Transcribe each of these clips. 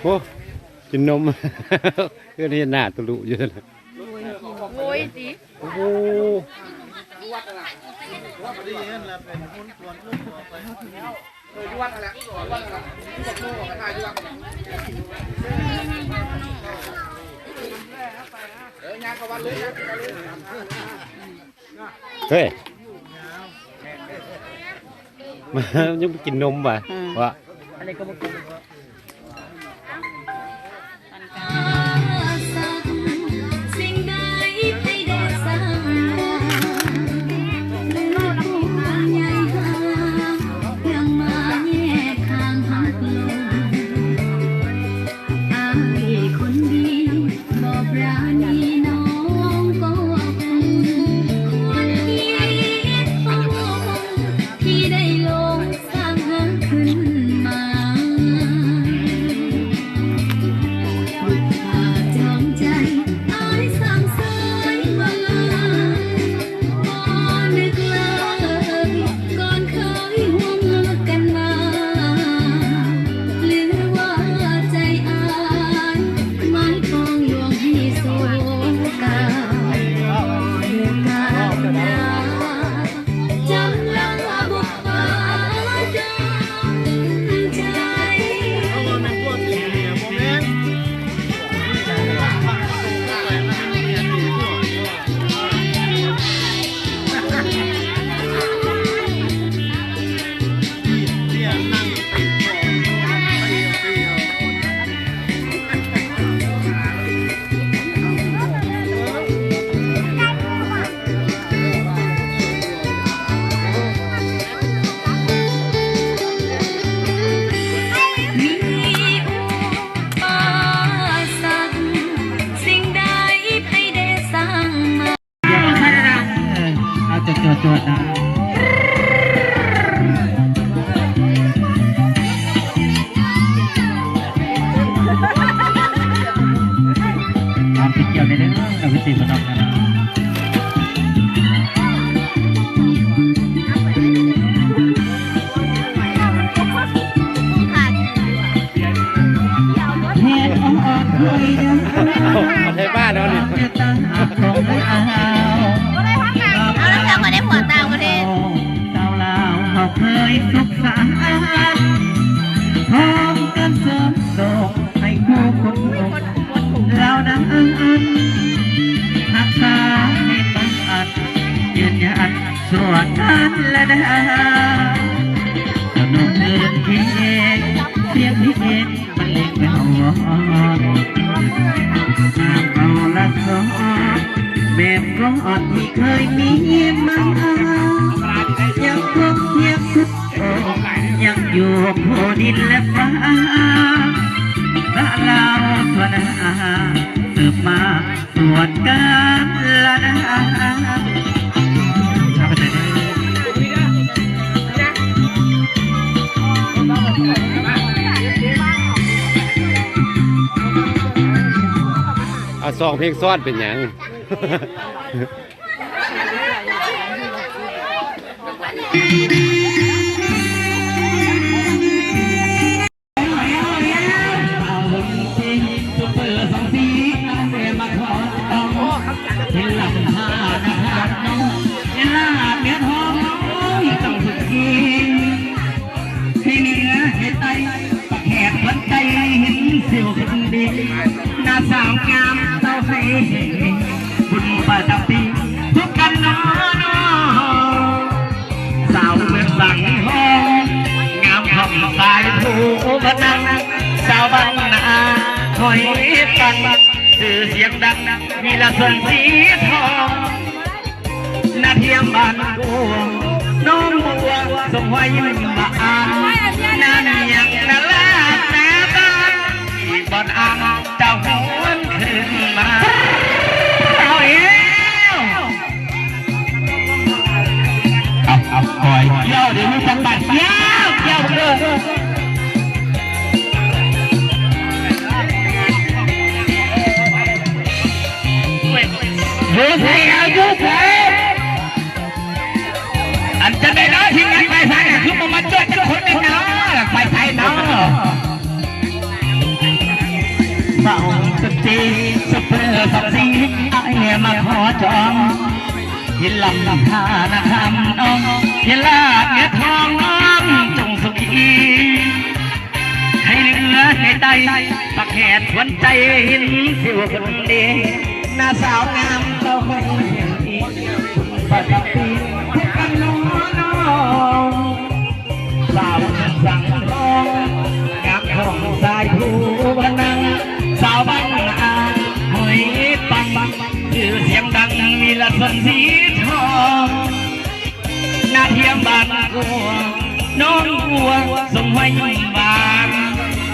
โอ้กินนมเพื่อนที่หน้าตุลุเยอะเลยโอ้ยสิโอ้โหเฮ้ยมายังกินนมป่ะวะอะไรก็ไม่กินจวดนะทำเป็นเกี่ยวในเรื่องกับวิธีมันออกนะเฮ็ดอ่อนๆด้วยเอาใช้บ้านเราเนี่ยเคยสุขสันต์พร้อมกันเสริมส่งให้ผู้คนเรานั้นรักษาให้ต้องอัดยืนยันส่วนนั้นและได้สนุกเกินที่เองเสียงที่เองมันเล็กไม่หอดตามเอาละสอนแบบร้อนที่เคยมีมายังคงเทียบสุดยังอยู่โพดินและฟ้าพระลาวทวนาสืบมาส่วนการละนาเอาซองเพลงซ้อนเป็นอย่างน่าสาวงามเต้าให้บุญประจำปีทุกกันน้อสาวเมืองสังหงงามคำสายผู้พนังสาวบ้านนาคอยฟังสื่อเสียงดังมีละส่วนสีทองนาเทียมบ้านกูน้องบัวสมไว้บ้านนาเนียงนาลานาบ้านบอนอ่างเจ้าหวนขึ้นมาเอาเอวเอาคอยเย้าเดี๋ยวมีจังบัดเย้าเลยยูเซ่ยูเซ่อันจะได้น้อยที่งานไปใส่คือมันมาช่วยจะคนนึงเนาะไปใส่เนาะ ซีซุปเปอร์สักซีไอ้มาขอจองยินลำท่านะคำน้องยินลาดเนื้อทองน้องจงสุขีให้เหลือให้ใจปักแหดหวนใจหินสิวคนดีหน้าสาวงามเราคงเห็นอีกปกติกันน้องสาวสั่งทองงามของสายผู้บันนังสาวบ้านอาหอยปังชื่อเสียงดังมีละสนสีทองนาเทียมบานกัวน้องกัวส่งไว้บาน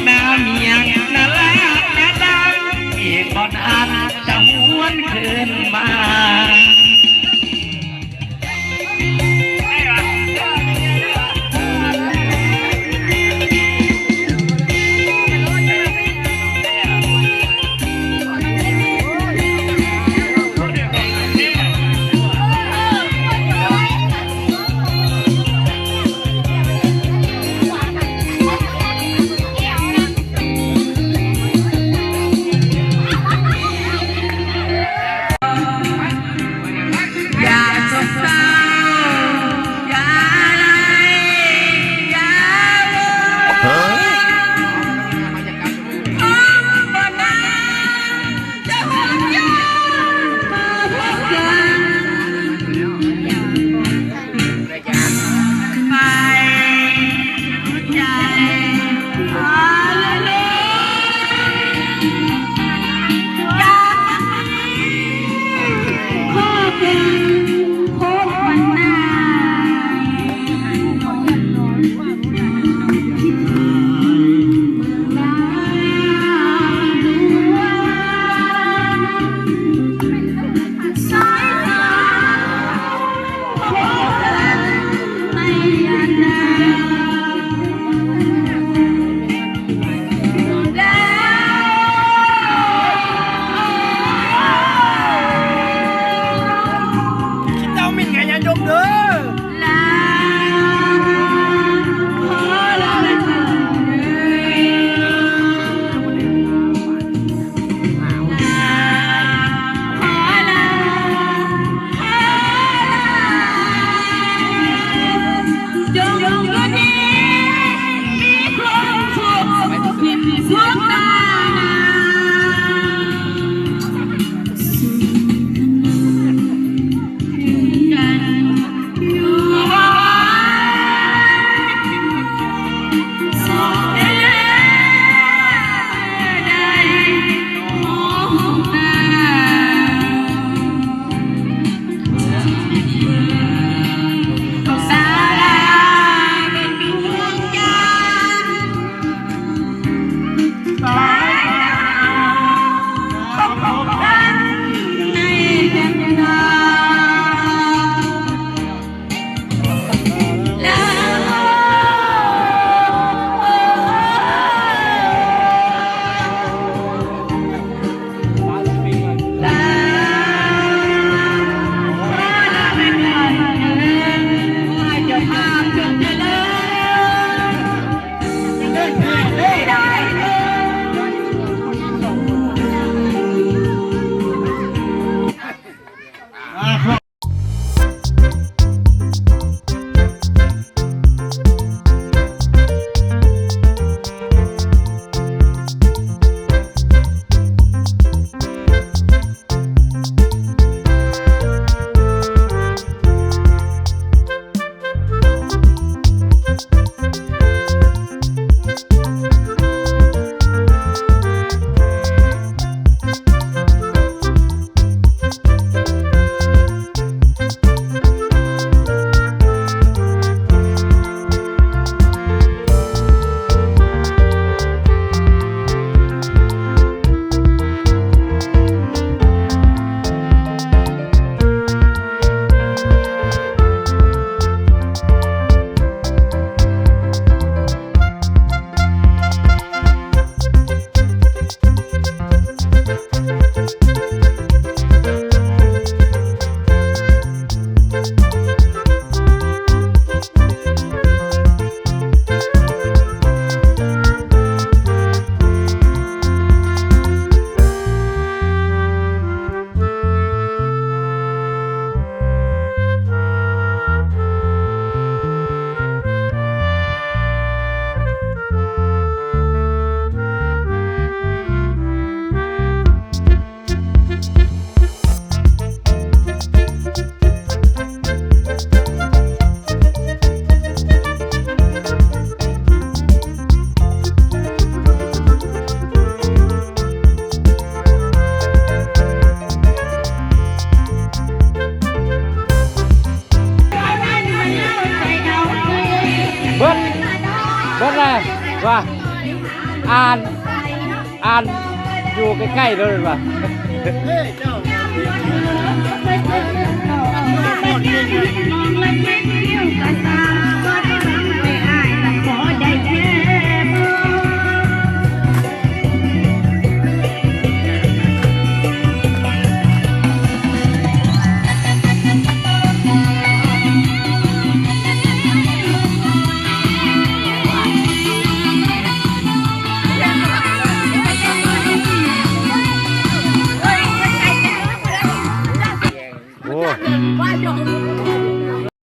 น้าเมียงนาลานาดังอีกบอนอ่านจะหวนคืนมา นะว่าอ่านอยู่ใกล้ๆเลยว่ะ มองเล่น